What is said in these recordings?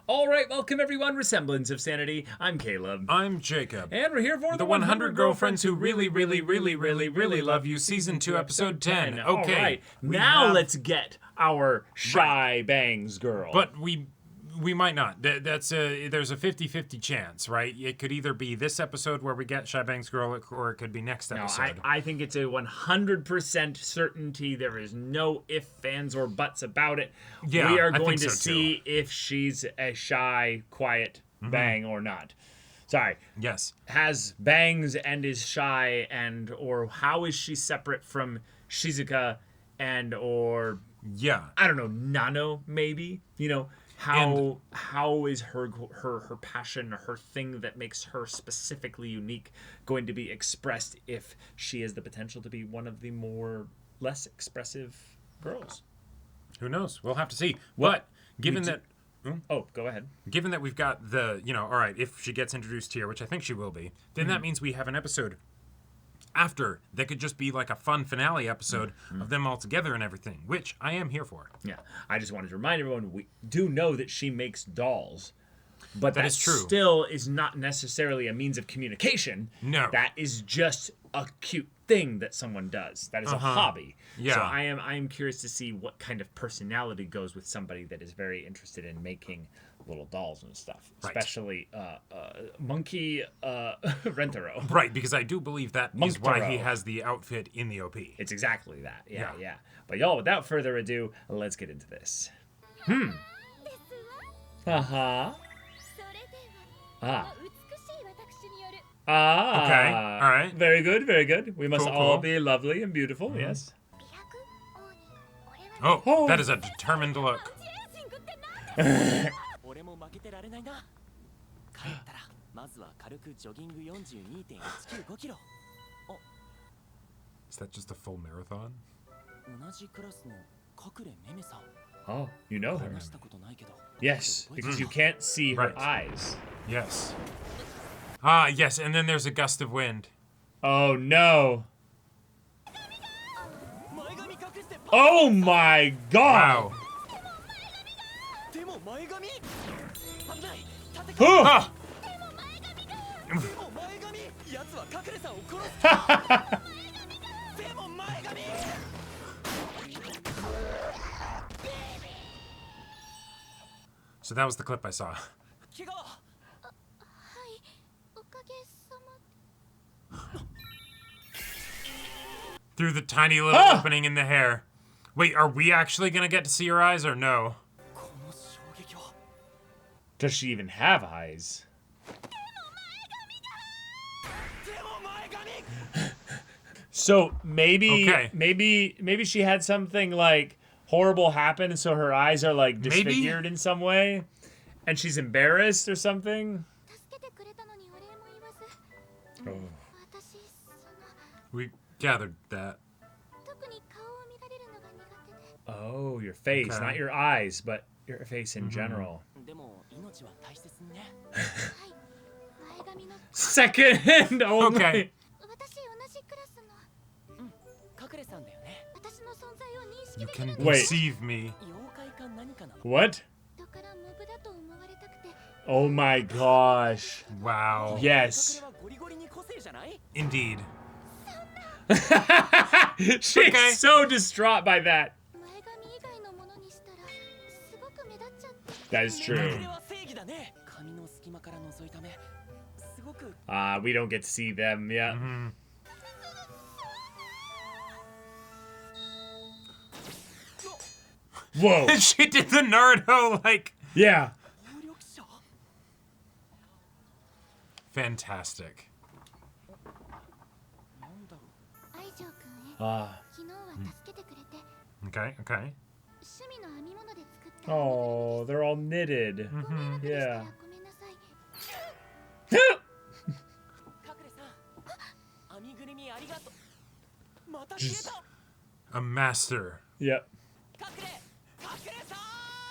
All right, welcome everyone. Semblance of Sanity. I'm Caleb. I'm Jacob. And we're here for the 100 Girlfriends Who Really, Really, Really, Really, Really Love You, Season 2, Episode 10. Okay. All right, now let's get our Shy Bangs girl. But we might not. There's a 50-50 chance, right? It could either be this episode where we get Shy Bangs girl, or it could be next episode. I think it's a 100% certainty. There is no ifs, ands, or buts about it. Yeah, we are I going think to so, see if she's a shy, quiet bang or not. Sorry. Yes. Has bangs and is shy, and or how is she separate from Shizuka and or Yeah. I don't know, Nano maybe? You know, how is her passion, her thing that makes her specifically unique going to be expressed if she has the potential to be one of the more less expressive girls? Who knows? We'll have to see. But given that Oh, go ahead. Given that we've got the, all right, if she gets introduced here, which I think she will be, then that means we have an episode after that could just be like a fun finale episode of them all together and everything, which I am here for. Yeah, I just wanted to remind everyone, we do know that she makes dolls, but that is true. Still is not necessarily a means of communication. No. That is just a cute thing that someone does. That is a hobby. Yeah. So I am curious to see what kind of personality goes with somebody that is very interested in making little dolls and stuff, Right. Especially Monkey Rentaro. Right, because I do believe that is why he Monktaro. has the outfit in the OP. It's exactly that. Yeah. Yeah. But y'all, without further ado, let's get into this. Uh-huh. Okay, all right. Very good, very good. We must Cool, all cool. be lovely and beautiful, yes. Oh, that is a determined look. Is that just a full marathon? Oh, you know her. Yes, because you can't see her Right. eyes. Yes. Ah, yes, and then there's a gust of wind. Oh, no. Oh, my God. Wow. Huh. So that was the clip I saw. Through the tiny little opening in the hair. Wait, are we actually gonna get to see her eyes or no? Does she even have eyes? So maybe she had something like horrible happen, and so her eyes are like disfigured in some way, and she's embarrassed or something. Oh. We gathered that. Oh, your face, Okay. not your eyes, but your face in general. Second. Oh Okay. You can Wait. deceive me. What? Oh my gosh. Wow. Yes. Indeed. She's Okay. so distraught by that. That is true. We don't get to see them yet. Whoa. She did the Naruto, like... Yeah. Fantastic. Okay. Oh, they're all knitted. Yeah. Just, A master. yep.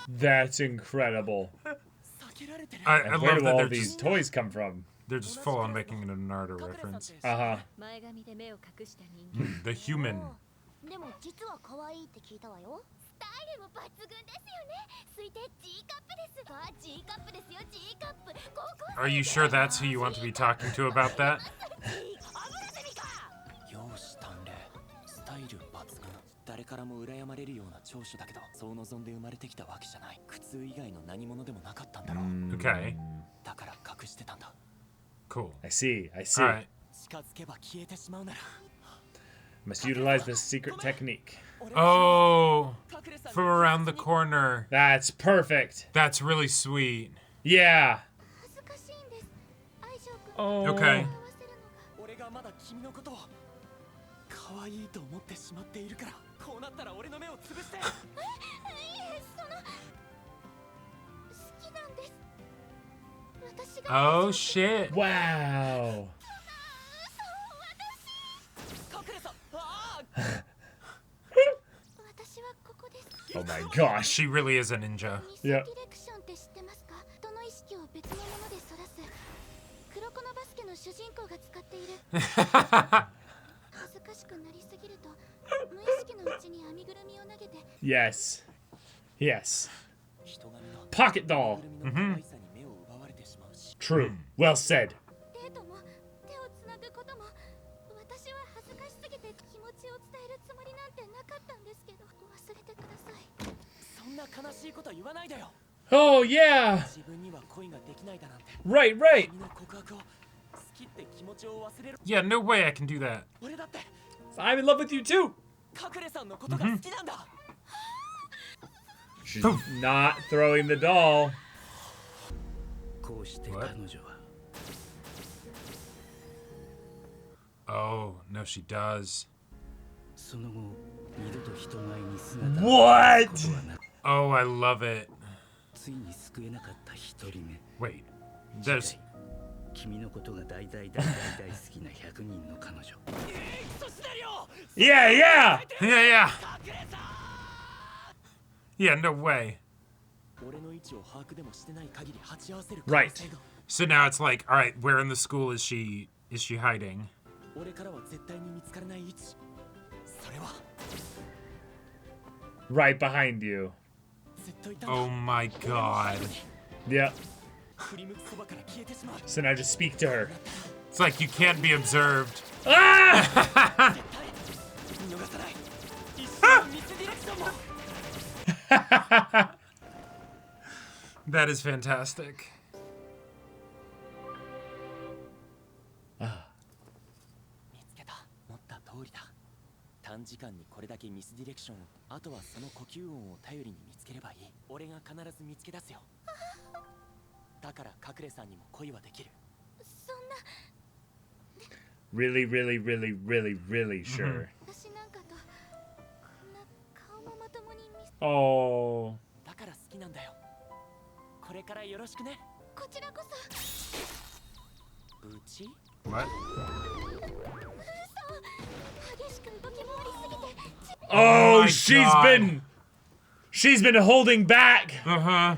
That's incredible. I And where love do that all they're these just, toys come from? they're just full on making it a Naruto reference. Uh-huh. The human. Are you sure that's who you want to be talking to about that? 誰からも羨まれるような長所だけど、そう望んで生まれてきたわけじゃない。苦痛以外の何者でもなかったんだろう。Okay. だから隠してたんだ。Cool. I see. All right. 近づけば消えてしまうなら。Must utilize this secret technique. Oh, from around the corner. That's perfect. That's really sweet. Yeah. Oh. Okay. 俺がまだ君のことを可愛いと思ってしまっているから、こうなったら俺の目を潰して。Oh shit. Wow. Oh my gosh. She really is a ninja. Yep. Yes. Yes. Pocket doll. True. Well said. Oh yeah. Right, right. Yeah, no way I can do that. I'm in love with you too. She's not throwing the doll. What? Oh, no, she does. What? Oh, I love it. Wait, there's... Yeah, yeah. Yeah. Yeah, no way. Right. So now it's like, all right, where in the school is she hiding? Right behind you. Oh my god. Yep. So now just speak to her. It's like you can't be observed. Ah! That is fantastic. 短時間にこれだけミスディレクションを、あとはその呼吸音を頼りに見つければいい。俺が必ず見つけ出すよ。だから隠れさんにも恋はできる。そんな。Really, really, really, really, really sure. Oh. だから好きなんだよ。これからよろしくね。こちらこそ。うち？ What? Oh, my God. she's been holding back. Uh-huh.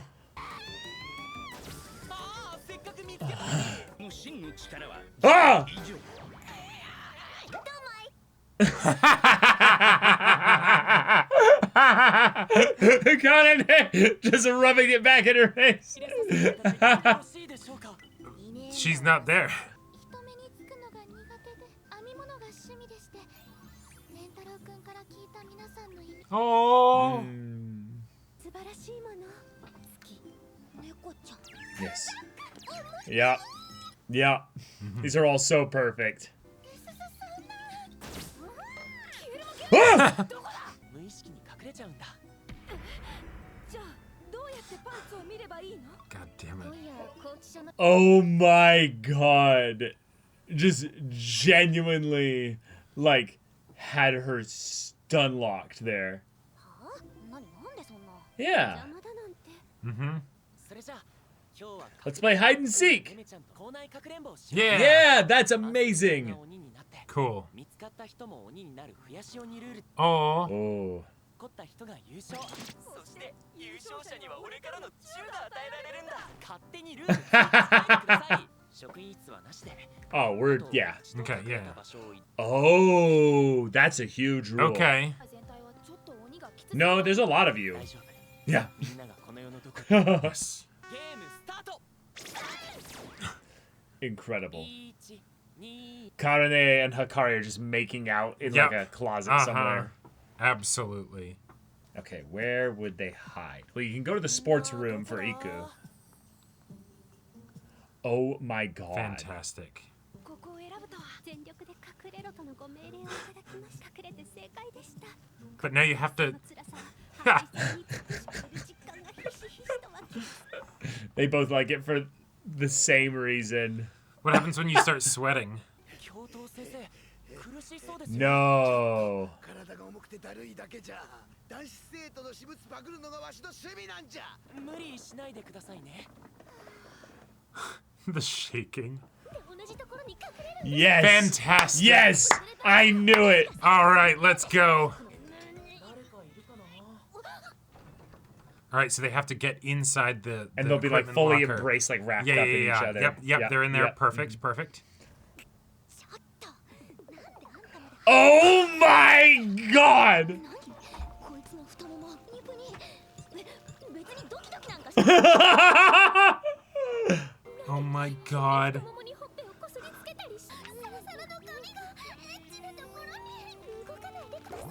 Ah! Conan just rubbing it back in her face. She's not there. Oh. Yes. Yeah. Yeah. These are all so perfect. Ah! God damn it. Oh my god. Just genuinely, like, had her stun locked there. Yeah. Mm-hmm. Let's play hide and seek. Yeah. Yeah, that's amazing. Cool. Oh. Oh. Oh, we're, yeah. Okay, yeah. Oh, that's a huge rule. Okay. No, there's a lot of you. 大丈夫 Yeah. みんながこの世のどこか Yes. ゲームスタート Incredible. 1 2 Karane and Hakari are just making out in Yep. like a closet somewhere. Absolutely. Okay, where would they hide? Well, you can go to the sports room for Iku. Oh my god. Fantastic. ここを選ぶとは全力で隠れろとのご命令をいただきました。隠れて正解でした。 But now you have そ to. の辛さはハリーさんに尽くしている実感がひしひしと湧きます。 They both like it for the same reason. What happens when you start sweating? 教頭先生苦しそうですよ No. 体が重くてだるいだけじゃ男子生徒の私物パクるのがわしの趣味なんじゃ無理しないでくださいね The shaking. 同じところに隠れる。 Yes. Fantastic. Yes. I knew it. All right, let's go. All right, so they have to get inside the And they'll be like equipment fully locker. embraced, like wrapped Yeah, up yeah, in yeah. each other. Yep, they're in there. Yep. Perfect, perfect. ちょっと。なんであんたまで。 Oh my god. 何？こいつの太もも肉に。別にドキドキなんかしてない。 Oh my god. 太ももにほっぺをこすりつけたりし。サラサラの髪がエッチなところに動かないでください。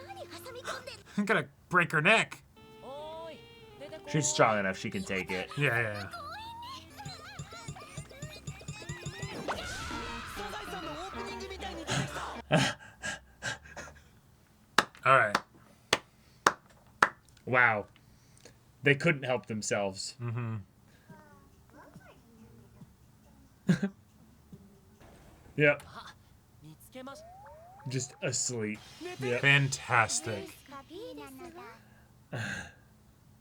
何挟み込んで。 I'm gonna break her neck. おーい出てこ She's strong enough; she can take it. Yeah, yeah, サザエさんのオープニングみたいに出てきた yeah. All right. Wow. They couldn't help themselves. Mm-hmm. Yep. 見つけまし Just asleep. 寝て Yep. Fantastic.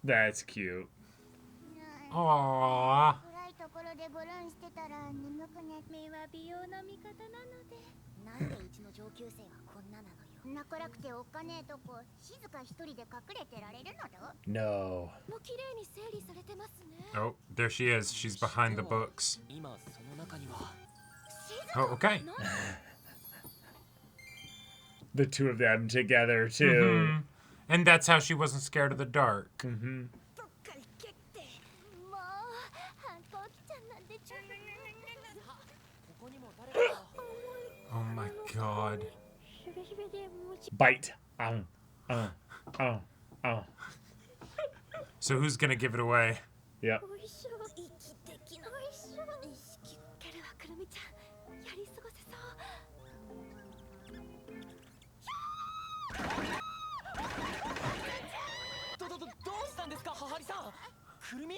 That's cute. Aww. 暗いところでゴロンしてたら眠くなって目は美容の味方なので。なんでうちの上級生はこんななのよ仲良くておっかねえとこ静か一人で隠れてられるのだ No. もう綺麗に整理されてますね。 Oh, there she is. She's behind the books. 今その中には Oh, okay. The two of them together too. Mhm. And that's how she wasn't scared of the dark. Mm-hmm. どっか行けって。もう反抗期ちゃんなんてちょっと。ここにも誰か Oh my god. ヒベヒベで無知。 Bite. Oh. So who's gonna give it away? Yep. おいしょ。息的な。おいしょ。意識けるわくるみちゃん。やり過ごせそう。どうしたんですかははりさんくるみ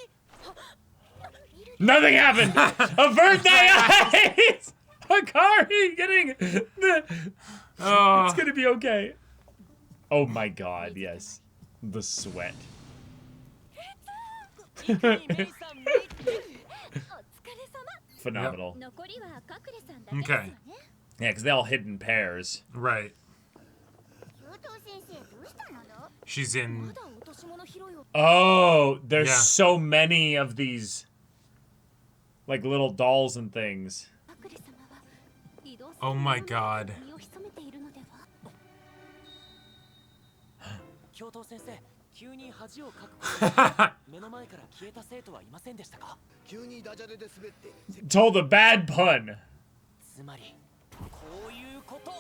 Nothing happened. Avert thy eyes. Hakari getting the. Oh, It's gonna be okay. Oh my god. Yes. The sweat. いかにメイさんメイクお疲れ様。 Phenomenal. 残りは隠れさんだけです okay. よね。 Yeah, because they all hid in pairs. Right. 教頭先生どうしたのだ She's ま in. だ落とし物拾いを。 Oh, there's Yeah. so many of these, like little dolls and things. 隠れ様は移動する Oh my god. 身を潜めているのでは。教頭先生急に恥をかく目の前から消えた生徒はいませんでしたか急にダジャレで滑って Told a bad pun. つまりこういうこと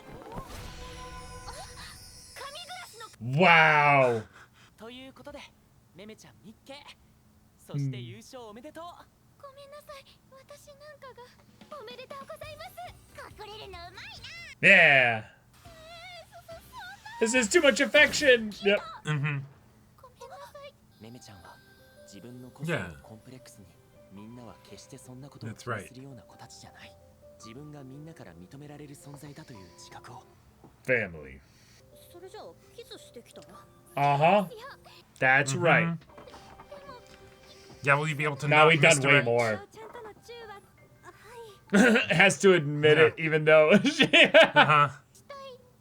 Wow. ということでめめちゃん日系そして優勝おめでとう、ごめんなさい。私なんかがおめでとうございます。隠れるのうまいな Yeah. This is too much affection. Yep. Mm-hmm. ごめんなさい。めめちゃんは自分の個性 Yeah. のコンプレックスにみんなは決してそんなことを That's 気に right. するような子たちじゃない自分がみんなから認められる存在だという自覚を Family. それじゃあキスしてきたら。 Uh huh. That's Mhm. right. Yeah, will you be able to Now not we've done way misdirect? more. ちゃんとのチューは。はい。 Has to admit it, even though. Uh-huh. したいん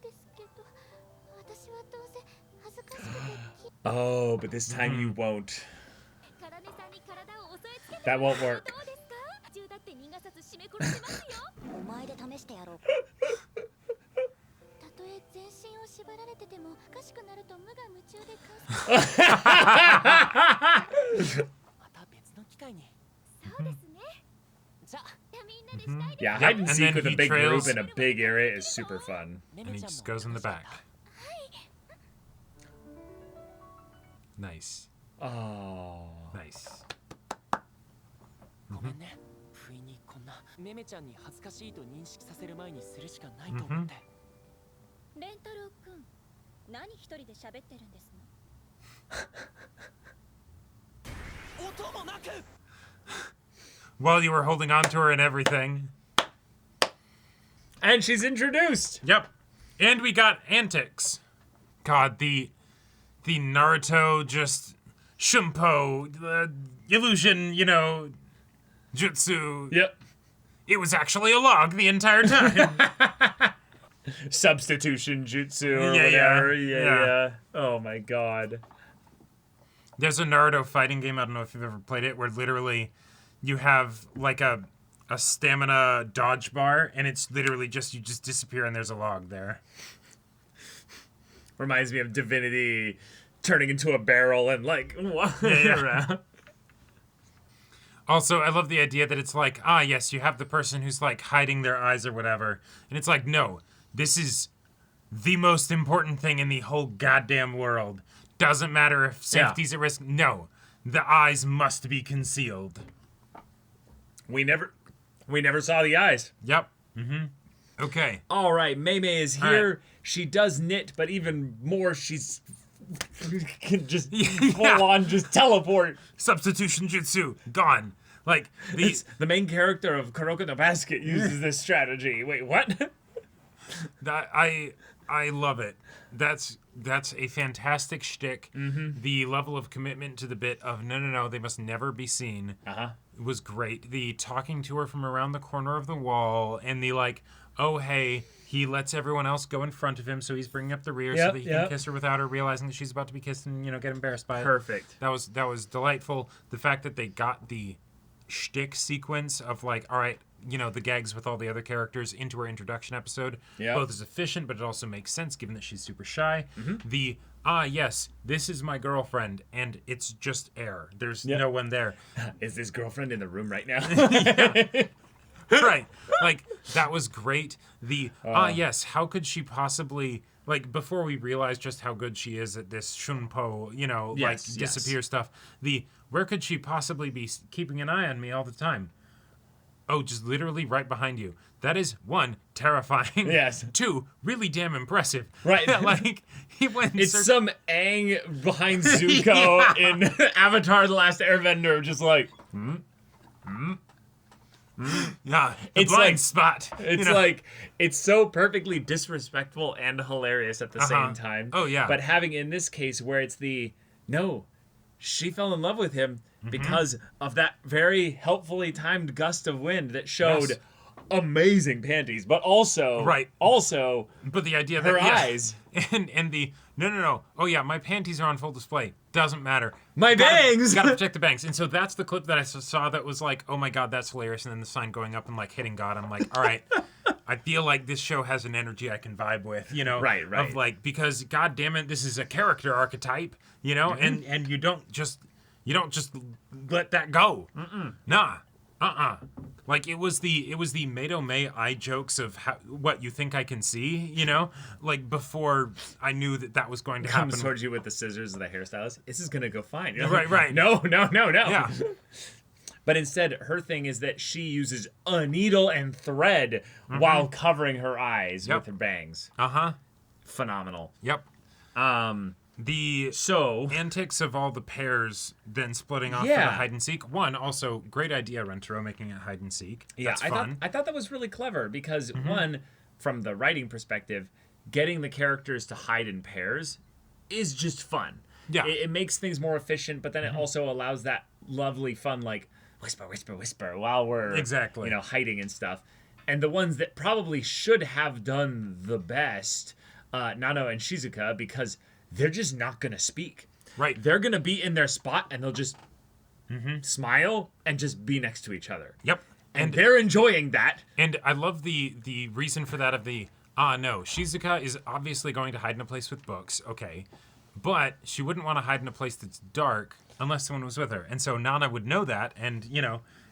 ですけど、私はどうせ恥ずかしくて Oh, but this time you won't. カラネさんに体を押さえつけ That won't work. どうですか？銃だって逃がさず締め殺せますよ。お前で試してやろうたとえ全身を縛張られててもおかしくなると無我夢中でまた別の機会に。そうですね。じゃあ、みんなでしたいです。 Yeah, hide and and seek then with a he big trails- group in a big area is super fun. め And め he ちゃん just も goes in the 楽しかっ back. た。 Nice. Oh. Nice. ごめんね。不意にこんなめめちゃんに恥ずかしいと認識させる前にするしかないと思って。レンタロウくん、何一人で喋ってるんですの？音もなく。 While you were holding on to her and everything. And she's introduced. Yep. And we got antics. God, the Naruto just Shumpo, the illusion, you know, jutsu. Yep. It was actually a log the entire time. Substitution jutsu or Yeah, yeah. whatever. Yeah. Yeah. Oh my god. There's a Naruto fighting game, I don't know if you've ever played it, where literally you have like a stamina dodge bar, and it's literally just, you just disappear and there's a log there. Reminds me of Divinity turning into a barrel and like walking Yeah. around. Also, I love the idea that it's like, yes, you have the person who's like hiding their eyes or whatever. And it's like, no, this is the most important thing in the whole goddamn world. Doesn't matter if safety's at risk. No, the eyes must be concealed. We never saw the eyes. Yep. Mm-hmm. Okay. All right, Mei Mei is All here. right. She does knit, but even more, she's can just Yeah. full on just teleport. Substitution jutsu. Gone. Like, The main character of Kuroko no Basket uses this strategy. Wait, what? I love it. That's a fantastic shtick. Mm-hmm. The level of commitment to the bit of no, they must never be seen was great. The talking to her from around the corner of the wall, and the like, oh hey, he lets everyone else go in front of him, so he's bringing up the rear so that he can kiss her without her realizing that she's about to be kissed and get embarrassed by it. Perfect. That was delightful. The fact that they got the shtick sequence of like, all right, the gags with all the other characters into her introduction episode. Yep. Both is efficient, but it also makes sense given that she's super shy. Mm-hmm. The, yes, this is my girlfriend, and it's just air. There's no one there. Is this girlfriend in the room right now? Right. Like, that was great. The, yes, how could she possibly, like, before we realize just how good she is at this shunpo, Yes, disappear stuff, the, where could she possibly be keeping an eye on me all the time? Oh, just literally right behind you. That is, 1, terrifying. Yes. 2, really damn impressive. Right. Like, he went and It's searched- some Aang behind Zuko in Avatar: The Last Airbender, just like, Yeah, the It's blind like- spot. it's like, it's so perfectly disrespectful and hilarious at the same time. Oh, yeah. But having in this case where it's no, she fell in love with him because of that very helpfully timed gust of wind that showed Yes. amazing panties, but also, But the idea her that eyes. and the no. Oh yeah, my panties are on full display. Doesn't matter. My bangs! Gotta protect the bangs. And so that's the clip that I saw that was like, oh my god, that's hilarious. And then the sign going up and like hitting God. I'm like, all right. I feel like this show has an energy I can vibe with, Right. Of like, because god damn it, this is a character archetype, and you don't just let that go. Nah. Like it was the Mato May eye jokes of what you think I can see, like before I knew that was going to happen. Comes towards you with the scissors of the hairstylist. This is gonna go fine. You're Right, like, right. No. Yeah. But instead, her thing is that she uses a needle and thread while covering her eyes Yep. with her bangs. Phenomenal. Yep. The So antics of all the pairs then splitting off for Yeah. the hide and seek. One, also great idea, Rentaro, making it hide and seek. yeah, That's I fun. thought that was really clever because one, from the writing perspective, getting the characters to hide in pairs is just fun. Yeah. It makes things more efficient, but then it also allows that lovely fun like whisper while we're Exactly. hiding and stuff. And the ones that probably should have done the best, Nano and Shizuka, because they're just not gonna speak. Right. They're gonna be in their spot and they'll just smile and just be next to each other. Yep. And they're enjoying that. And I love the reason for that of the, No. Shizuka is obviously going to hide in a place with books. Okay. But she wouldn't want to hide in a place that's dark unless someone was with her. And so Nana would know that and,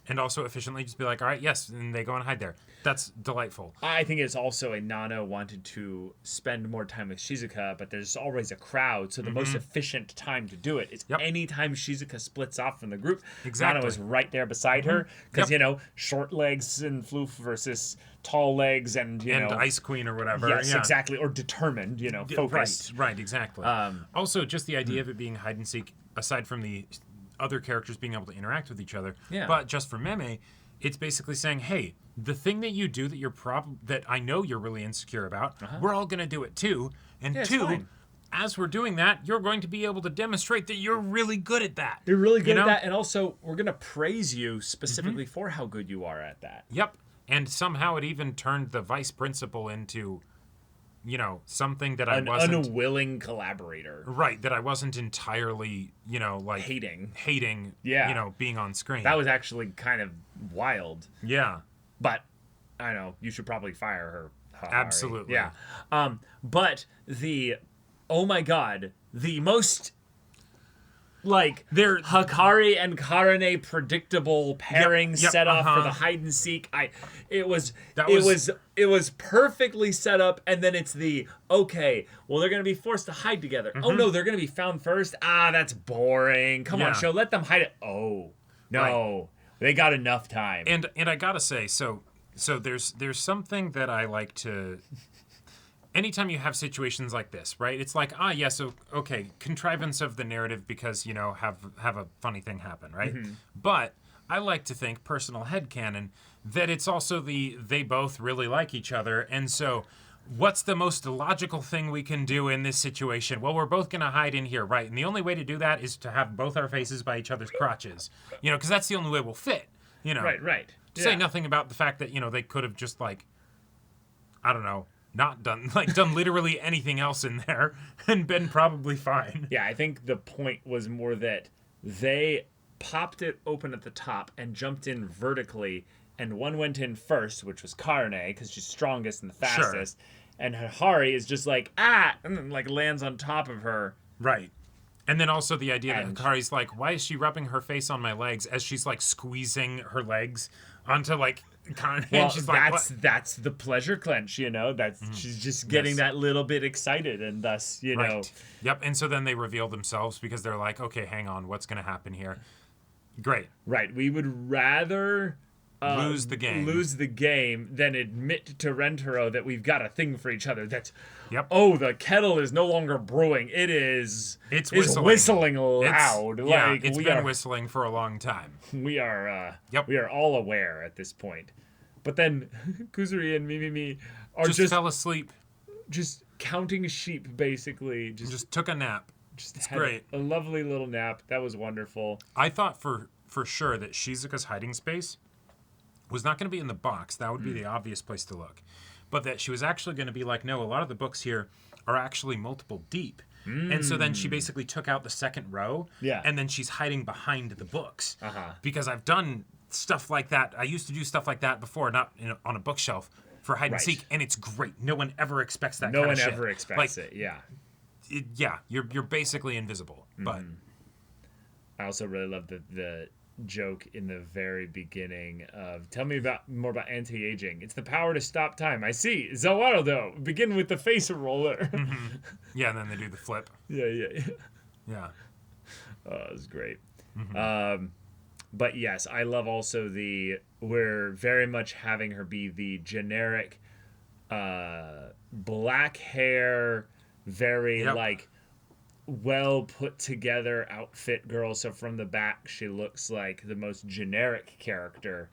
and also efficiently just be like, all right, yes, and they go and hide there. That's delightful. I think it's also a Nana wanted to spend more time with Shizuka, but there's always a crowd, so the most efficient time to do it is anytime Shizuka splits off from the group. Exactly. Nana was right there beside her, because, short legs and floof versus tall legs and, and Ice Queen or whatever. Yes, yeah. exactly. Or determined, focused. Right, exactly. Also, just the idea of it being hide and seek, aside from the other characters being able to interact with each other, but just for Meme, it's basically saying, hey, the thing that you do that that I know you're really insecure about, we're all going to do it too. And two, as we're doing that, you're going to be able to demonstrate that you're really good at that. You're really good at that, and also we're going to praise you specifically for how good you are at that. Yep. And somehow it even turned the vice principal into, something that I wasn't... An unwilling collaborator. Right, that I wasn't entirely, hating, being on screen. That was actually kind of wild. Yeah. But, I know, you should probably fire her. Absolutely. Yeah. But oh my god, the most... they're Hakari and Karane predictable pairing set off for the hide and seek. It was perfectly set up, and then it's they're gonna be forced to hide together. Oh no, they're gonna be found first. That's boring. Come on, show, let them hide it. Oh no, they got enough time. And I gotta say, so there's something that I like to. Anytime you have situations like this, right? It's like, contrivance of the narrative because, have a funny thing happen, right? But I like to think, personal headcanon, that it's also they both really like each other. And so what's the most logical thing we can do in this situation? Well, we're both going to hide in here, right? And the only way to do that is to have both our faces by each other's crotches, because that's the only way we'll fit, Right. Say nothing about the fact that, they could have just I don't know, not done literally anything else in there and been probably fine. Yeah, I think the point was more that they popped it open at the top and jumped in vertically, and one went in first, which was Karane, because she's strongest and the fastest, and Hari is just and then lands on top of her. Right. And then also the idea that Hikari's why is she rubbing her face on my legs as she's squeezing her legs onto Karane? Well, she's that's the pleasure clench, That's she's just getting that little bit excited, and thus, Right. Yep. And so then they reveal themselves because they're like, okay, hang on, what's going to happen here? Great. Right. We would rather lose the game than admit to Rentaro that we've got a thing for each other. That's the kettle is no longer brewing. It's whistling loud. It's been whistling for a long time. We are we are all aware at this point. But then Kuzuri and Mimimi are just fell asleep. Just counting sheep, basically. Just took a nap. It's great. A lovely little nap. That was wonderful. I thought for sure that Shizuka's hiding space was not going to be in the box. That would be the obvious place to look. But that she was actually going to be no, a lot of the books here are actually multiple deep. And so then she basically took out the second row. Yeah. And then she's hiding behind the books. Because I've done stuff like that. I used to do stuff like that before, not on a bookshelf for hide and seek. And it's great. No one ever expects that kind of shit. No one ever expects it, yeah. You're basically invisible. But I also really love the joke in the very beginning of tell me more about anti-aging. It's the power to stop time. I see. Zawarudo, begin with the face roller. Yeah, and then they do the flip. Yeah. Oh, it was great. But yes, I love also we're very much having her be the generic black hair, very well put together outfit girl. So from the back, she looks like the most generic character.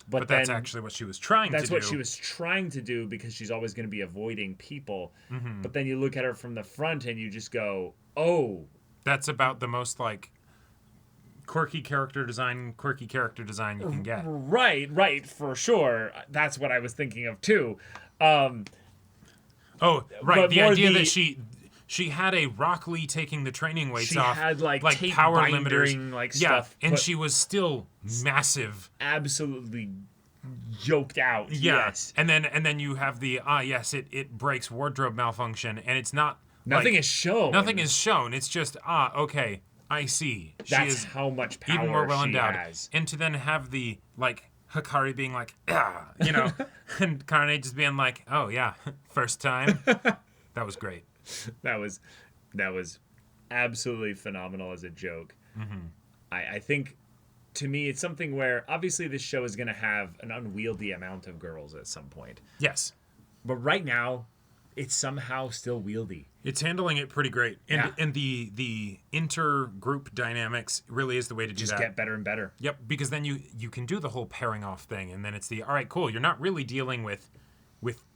But that's actually what she was trying to do. That's what she was trying to do because she's always going to be avoiding people. But then you look at her from the front and you just go, oh. That's about the most quirky character design you can get. Right, for sure. That's what I was thinking of too. The idea that she had a Rock Lee taking the training weights off. She had tape power binding, limiters, stuff. and she was still massive. Absolutely yoked out. Yeah. Yes. And then you have the yes, it breaks wardrobe malfunction, and it's not Nothing like, is shown. Nothing is shown. It's just okay, I see. She That's is how much power even more well she endowed. has. And to then have the like Hikari being like, you know, and Karne just being like, oh yeah, first time. That was great. That was absolutely phenomenal as a joke. I think, to me, it's something where obviously this show is going to have an unwieldy amount of girls at some point. Yes. But right now, it's somehow still wieldy. It's handling it pretty great. And Yeah. and the inter-group dynamics really is the way to do Just that. get better and better. Yep, because then you can do the whole pairing off thing, and then it's the all right, cool. You're not really dealing with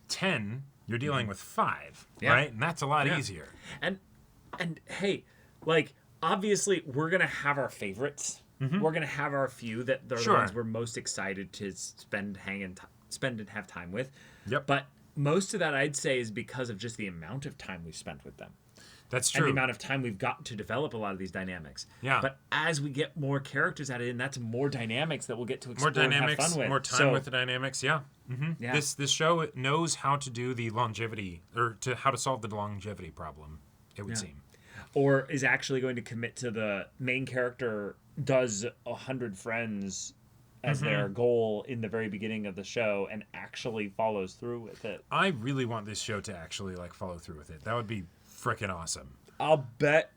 10, you're dealing with 5, Yeah. right? And that's a lot Yeah. easier. And hey, like, obviously we're gonna have our favorites. We're gonna have our few that they're Sure. the ones we're most excited to spend and have time with. Yep. But most of that, I'd say, is because of just the amount of time we've spent with them. That's And true. the amount of time we've gotten to develop a lot of these dynamics. Yeah. But as we get more characters added in, that's more dynamics that we'll get to explore More and have dynamics, fun with. more time So, with the dynamics. Yeah. yeah. This show knows how to do the longevity, or how to solve the longevity problem, it would seem. Or is actually going to commit to the main character does 100 friends as their goal in the very beginning of the show and actually follows through with it. I really want this show to actually like follow through with it. That would be freaking awesome. I'll bet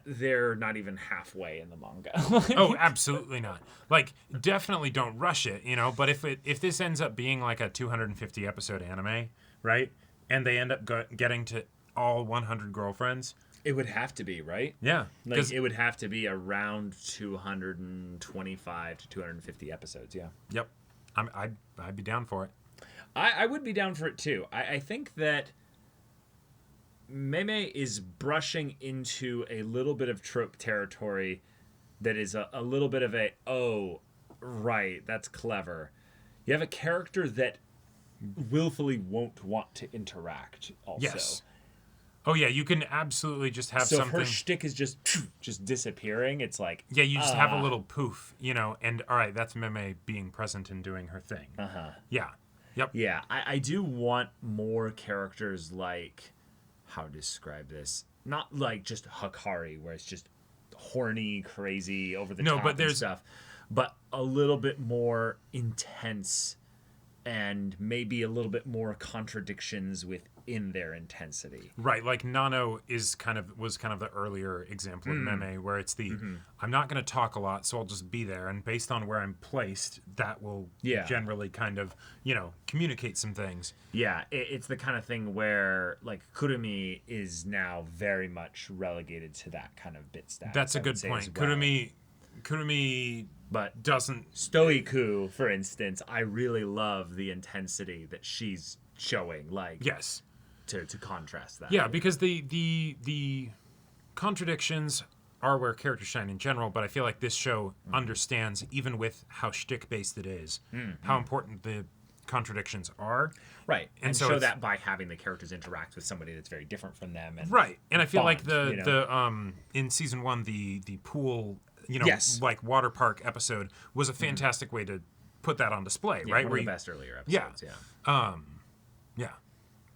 they're not even halfway in the manga. Oh, absolutely not. Like, definitely don't rush it, you know. But if this ends up being like a 250 episode anime, right, and they end up getting to all 100 girlfriends, It would have to be, right? yeah, Like, because it would have to be around 225 to 250 episodes, yeah. yep, I'd be down for it. I would be down for it too. I think that Meme is brushing into a little bit of trope territory that is a little bit of a, oh, right, that's clever. You have a character that willfully won't want to interact also. Yes. Oh yeah, you can absolutely just have So if something. her shtick is just disappearing, it's like, Yeah, you just have a little poof, you know, and all right, that's Meme being present and doing her thing. Yeah. Yep. yeah, I do want more characters like, how to describe this? Not like just Hikari, where it's just horny, crazy, over the top but and there's- stuff, but a little bit more intense and maybe a little bit more contradictions within their intensity. Right, like Nano was kind of the earlier example of Meme, where it's the I'm not going to talk a lot, so I'll just be there, and based on where I'm placed, that will Yeah. generally kind of communicate some things. Yeah, it's the kind of thing where, like, Kurumi is now very much relegated to that kind of bit status. That's a I would good say point. as well. Kurumi But doesn't. Stoiku, for instance, I really love the intensity that she's showing, like, Yes. to contrast that. Yeah, because the contradictions are where characters shine in general, but I feel like this show understands, even with how shtick based it is, how important the contradictions are. Right. And And so show it's- that by having the characters interact with somebody that's very different from them. And Right, and I feel like bond, you know? in season 1 the pool Yes. like water park episode was a fantastic way to put that on display, Yeah, right? one Where of the you- best earlier episodes, yeah. Yeah.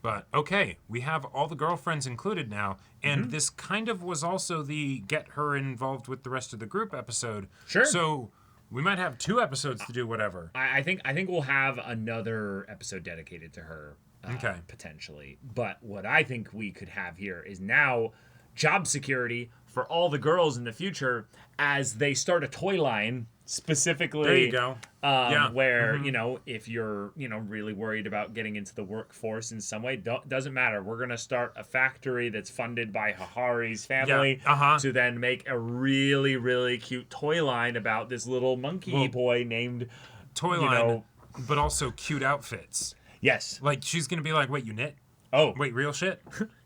But okay, we have all the girlfriends included now, and this kind of was also the get her involved with the rest of the group episode. Sure. So we might have 2 episodes to do whatever. I think we'll have another episode dedicated to her, Okay. potentially. But what I think we could have here is now job security for all the girls in the future as they start a toy line specifically. There you go. Yeah. Where if you're really worried about getting into the workforce in some way, doesn't matter. We're gonna start a factory that's funded by Hahari's family to then make a really, really cute toy line about this little monkey boy named Toy line, but also cute outfits. Yes. Like she's gonna be like, "Wait, you knit? Oh, Wait, real shit?"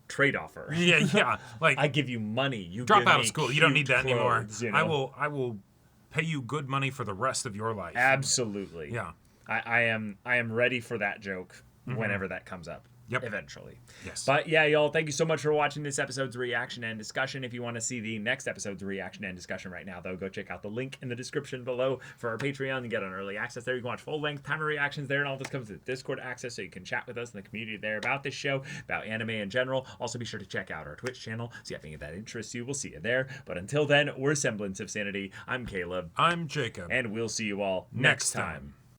trade offer. Yeah. Like I give you money. You drop give out me of school. You don't need cute that anymore. clothes, you I know? will pay you good money for the rest of your life. Absolutely. Yeah. I am ready for that joke whenever that comes up. Yep. eventually. Yes. But yeah, y'all, thank you so much for watching this episode's reaction and discussion. If you want to see the next episode's reaction and discussion right now, though, go check out the link in the description below for our Patreon and get on early access there. You can watch full-length timer reactions there, and all this comes with Discord access, so you can chat with us in the community there about this show, about anime in general. Also, be sure to check out our Twitch channel. See if any of that interests you. We'll see you there. But until then, we're Semblance of Sanity. I'm Caleb. I'm Jacob. And we'll see you all next time.